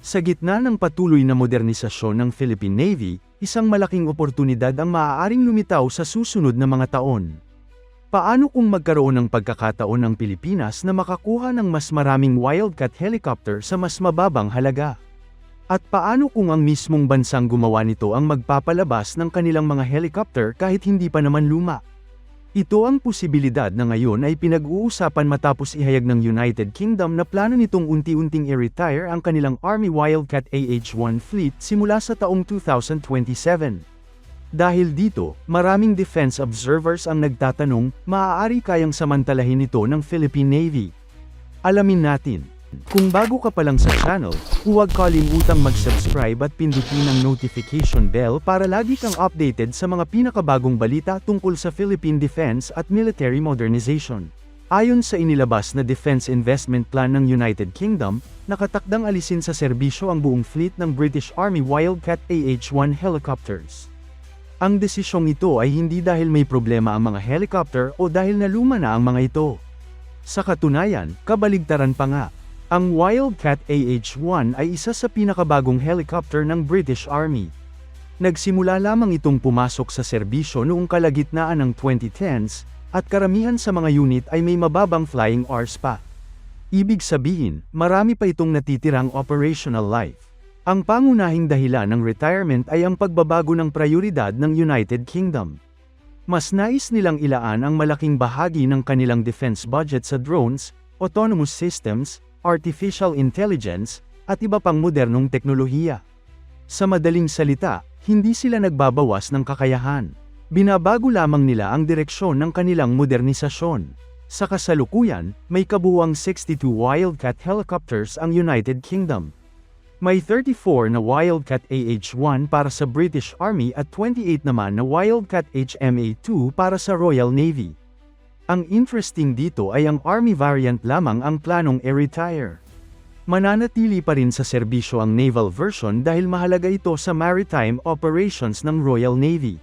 Sa gitna ng patuloy na modernisasyon ng Philippine Navy, isang malaking oportunidad ang maaaring lumitaw sa susunod na mga taon. Paano kung magkaroon ng pagkakataon ng Pilipinas na makakuha ng mas maraming Wildcat helicopter sa mas mababang halaga? At paano kung ang mismong bansang gumawa nito ang magpapalabas ng kanilang mga helicopter kahit hindi pa naman luma? Ito ang posibilidad na ngayon ay pinag-uusapan matapos ihayag ng United Kingdom na plano nitong unti-unting i-retire ang kanilang Army Wildcat AH-1 fleet simula sa taong 2027. Dahil dito, maraming defense observers ang nagtatanong, maaari kayang samantalahin ito ng Philippine Navy? Alamin natin. Kung bago ka pa lang sa channel, huwag kalimutang mag-subscribe at pindutin ang notification bell para lagi kang updated sa mga pinakabagong balita tungkol sa Philippine defense at military modernization. Ayon sa inilabas na Defense Investment Plan ng United Kingdom, nakatakdang alisin sa serbisyo ang buong fleet ng British Army Wildcat AH-1 helicopters. Ang desisyong ito ay hindi dahil may problema ang mga helicopter o dahil naluma na ang mga ito. Sa katunayan, kabaligtaran pa nga. Ang Wildcat AH-1 ay isa sa pinakabagong helicopter ng British Army. Nagsimula lamang itong pumasok sa serbisyo noong kalagitnaan ng 2010s, at karamihan sa mga unit ay may mababang flying hours pa. Ibig sabihin, marami pa itong natitirang operational life. Ang pangunahing dahilan ng retirement ay ang pagbabago ng prioridad ng United Kingdom. Mas nais nilang ilaan ang malaking bahagi ng kanilang defense budget sa drones, autonomous systems, artificial intelligence, at iba pang modernong teknolohiya. Sa madaling salita, hindi sila nagbabawas ng kakayahan. Binabago lamang nila ang direksyon ng kanilang modernisasyon. Sa kasalukuyan, may kabuuang 62 Wildcat helicopters ang United Kingdom. May 34 na Wildcat AH-1 para sa British Army at 28 naman na Wildcat HMA-2 para sa Royal Navy. Ang interesting dito ay ang Army variant lamang ang planong i-retire. Mananatili pa rin sa serbisyo ang naval version dahil mahalaga ito sa maritime operations ng Royal Navy.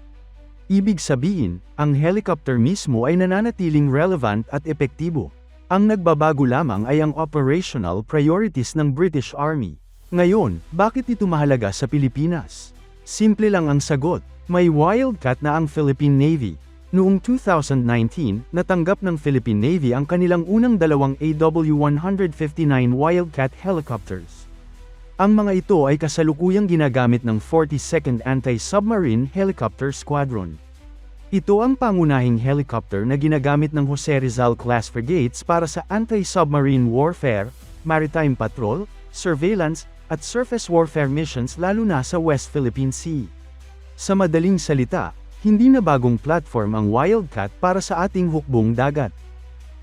Ibig sabihin, ang helicopter mismo ay nananatiling relevant at epektibo. Ang nagbabago lamang ay ang operational priorities ng British Army. Ngayon, bakit ito mahalaga sa Pilipinas? Simple lang ang sagot, may Wildcat na ang Philippine Navy. Noong 2019, natanggap ng Philippine Navy ang kanilang unang dalawang AW-159 Wildcat helicopters. Ang mga ito ay kasalukuyang ginagamit ng 42nd Anti-Submarine Helicopter Squadron. Ito ang pangunahing helicopter na ginagamit ng Jose Rizal-class frigates para sa anti-submarine warfare, maritime patrol, surveillance, at surface warfare missions lalo na sa West Philippine Sea. Sa madaling salita, hindi na bagong platform ang Wildcat para sa ating hukbong dagat.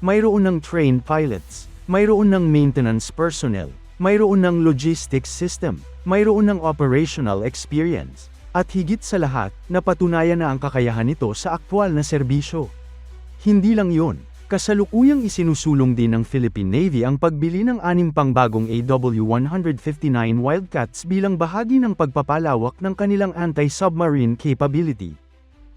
Mayroon ng trained pilots, mayroon ng maintenance personnel, mayroon ng logistics system, mayroon ng operational experience, at higit sa lahat, napatunayan na ang kakayahan nito sa aktwal na serbisyo. Hindi lang yun, kasalukuyang isinusulong din ng Philippine Navy ang pagbili ng 6 pang bagong AW-159 Wildcats bilang bahagi ng pagpapalawak ng kanilang anti-submarine capability.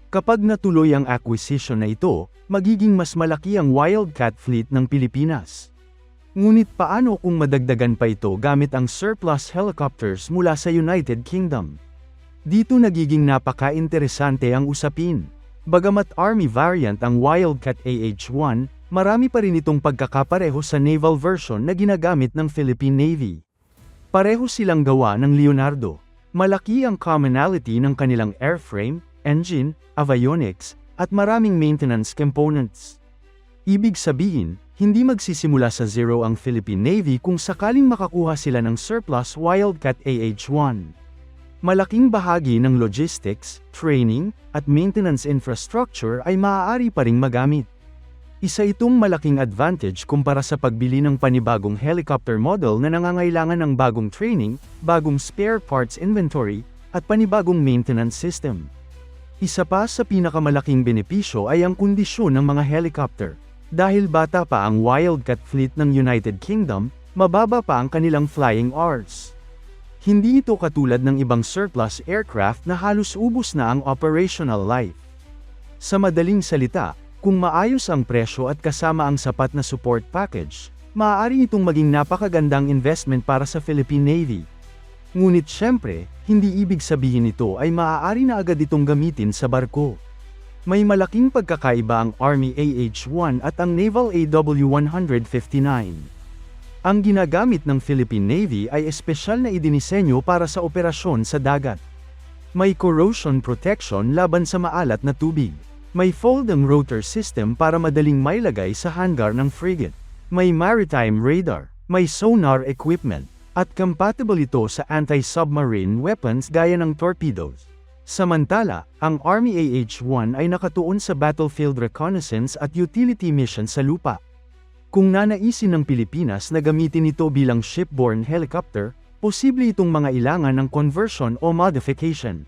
Kapag natuloy ang acquisition na ito, magiging mas malaki ang Wildcat fleet ng Pilipinas. Ngunit paano kung madagdagan pa ito gamit ang surplus helicopters mula sa United Kingdom? Dito nagiging napaka-interesante ang usapin. Bagamat Army variant ang Wildcat AH-1, marami pa rin itong pagkakapareho sa naval version na ginagamit ng Philippine Navy. Pareho silang gawa ng Leonardo. Malaki ang commonality ng kanilang airframe, engine, avionics, at maraming maintenance components. Ibig sabihin, hindi magsisimula sa zero ang Philippine Navy kung sakaling makakuha sila ng surplus Wildcat AH-1. Malaking bahagi ng logistics, training, at maintenance infrastructure ay maaari pa ring magamit. Isa itong malaking advantage kumpara sa pagbili ng panibagong helicopter model na nangangailangan ng bagong training, bagong spare parts inventory, at panibagong maintenance system. Isa pa sa pinakamalaking benepisyo ay ang kondisyon ng mga helicopter. Dahil bata pa ang Wildcat fleet ng United Kingdom, mababa pa ang kanilang flying hours. Hindi ito katulad ng ibang surplus aircraft na halos ubos na ang operational life. Sa madaling salita, kung maayos ang presyo at kasama ang sapat na support package, maaari itong maging napakagandang investment para sa Philippine Navy. Ngunit syempre, hindi ibig sabihin ito ay maaari na agad itong gamitin sa barko. May malaking pagkakaiba ang Army AH-1 at ang Naval AW-159. Ang ginagamit ng Philippine Navy ay espesyal na idinisenyo para sa operasyon sa dagat. May corrosion protection laban sa maalat na tubig. May folding rotor system para madaling mailagay sa hangar ng frigate. May maritime radar, may sonar equipment, at compatible ito sa anti-submarine weapons gaya ng torpedoes. Samantala, ang Army AH-1 ay nakatuon sa battlefield reconnaissance at utility mission sa lupa. Kung nanaisin ng Pilipinas na gamitin ito bilang shipborne helicopter, posible itong mangailangan ng conversion o modification.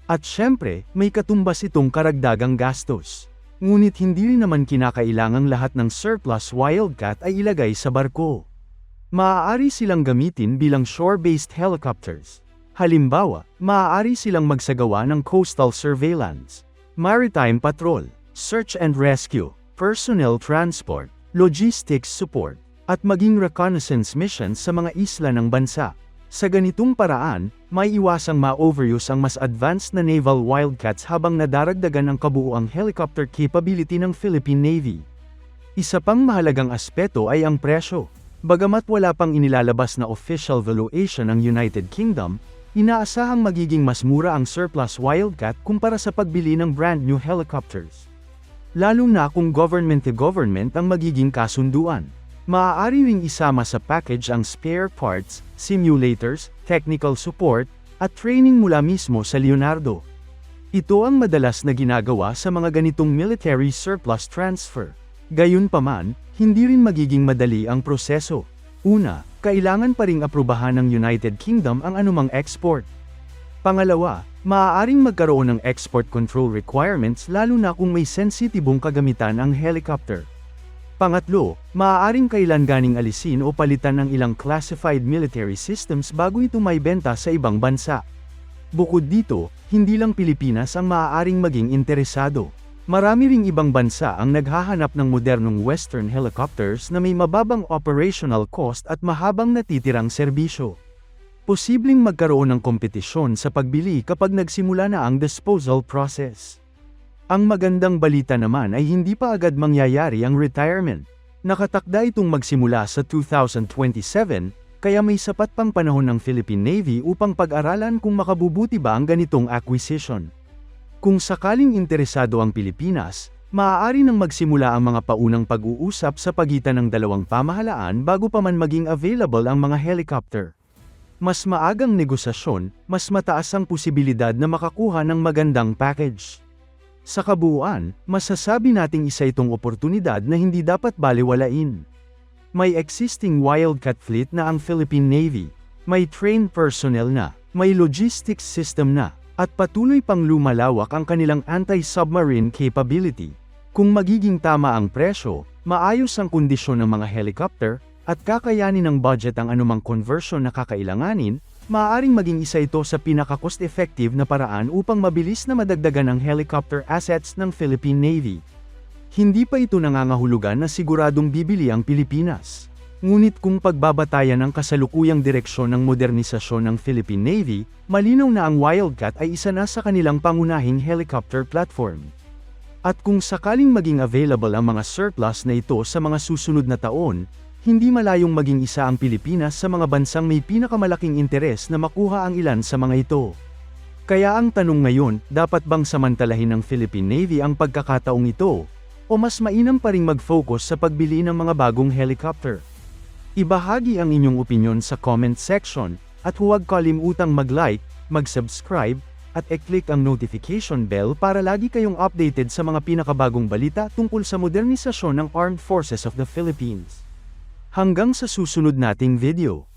At syempre, may katumbas itong karagdagang gastos. Ngunit hindi rin naman kinakailangang lahat ng surplus Wildcat ay ilagay sa barko. Maaari silang gamitin bilang shore-based helicopters. Halimbawa, maaari silang magsagawa ng coastal surveillance, maritime patrol, search and rescue, personnel transport, logistics support, at maging reconnaissance missions sa mga isla ng bansa. Sa ganitong paraan, may iwasang ma-overuse ang mas advanced na naval Wildcats habang nadaragdagan ang kabuuang helicopter capability ng Philippine Navy. Isa pang mahalagang aspeto ay ang presyo. Bagamat wala pang inilalabas na official valuation ng United Kingdom, inaasahang magiging mas mura ang surplus Wildcat kumpara sa pagbili ng brand new helicopters. Lalo na kung government-to-government ang magiging kasunduan. Maaari ring isama sa package ang spare parts, simulators, technical support, at training mula mismo sa Leonardo. Ito ang madalas na ginagawa sa mga ganitong military surplus transfer. Gayunpaman, hindi rin magiging madali ang proseso. Una, kailangan pa ring aprubahan ng United Kingdom ang anumang export. Pangalawa, maaaring magkaroon ng export control requirements lalo na kung may sensitibong kagamitan ang helicopter. Pangatlo, maaaring kailanganing alisin o palitan ng ilang classified military systems bago ito maibenta sa ibang bansa. Bukod dito, hindi lang Pilipinas ang maaaring maging interesado. Marami ring ibang bansa ang naghahanap ng modernong Western helicopters na may mababang operational cost at mahabang natitirang serbisyo. Posibleng magkaroon ng kompetisyon sa pagbili kapag nagsimula na ang disposal process. Ang magandang balita naman ay hindi pa agad mangyayari ang retirement. Nakatakda itong magsimula sa 2027, kaya may sapat pang panahon ng Philippine Navy upang pag-aralan kung makabubuti ba ang ganitong acquisition. Kung sakaling interesado ang Pilipinas, maaari nang magsimula ang mga paunang pag-uusap sa pagitan ng dalawang pamahalaan bago pa man maging available ang mga helicopter. Mas maagang negosasyon, mas mataas ang posibilidad na makakuha ng magandang package. Sa kabuuan, masasabi nating isa itong oportunidad na hindi dapat balewalain. May existing Wildcat fleet na ang Philippine Navy, may trained personnel na, may logistics system na, at patuloy pang lumalawak ang kanilang anti-submarine capability. Kung magiging tama ang presyo, maayos ang kondisyon ng mga helicopter, at kakayanin ng budget ang anumang conversion na kakailanganin, maaaring maging isa ito sa pinaka-cost-effective na paraan upang mabilis na madagdagan ang helicopter assets ng Philippine Navy. Hindi pa ito nangangahulugan na siguradong bibili ang Pilipinas. Ngunit kung pagbabatayan ang kasalukuyang direksyon ng modernisasyon ng Philippine Navy, malinaw na ang Wildcat ay isa na sa kanilang pangunahing helicopter platform. At kung sakaling maging available ang mga surplus na ito sa mga susunod na taon, hindi malayong maging isa ang Pilipinas sa mga bansang may pinakamalaking interes na makuha ang ilan sa mga ito. Kaya ang tanong ngayon, dapat bang samantalahin ng Philippine Navy ang pagkakataong ito? O mas mainam pa ring mag-focus sa pagbili ng mga bagong helicopter? Ibahagi ang inyong opinyon sa comment section, at huwag kalimutang mag-like, mag-subscribe, at i-click ang notification bell para lagi kayong updated sa mga pinakabagong balita tungkol sa modernisasyon ng Armed Forces of the Philippines. Hanggang sa susunod nating video.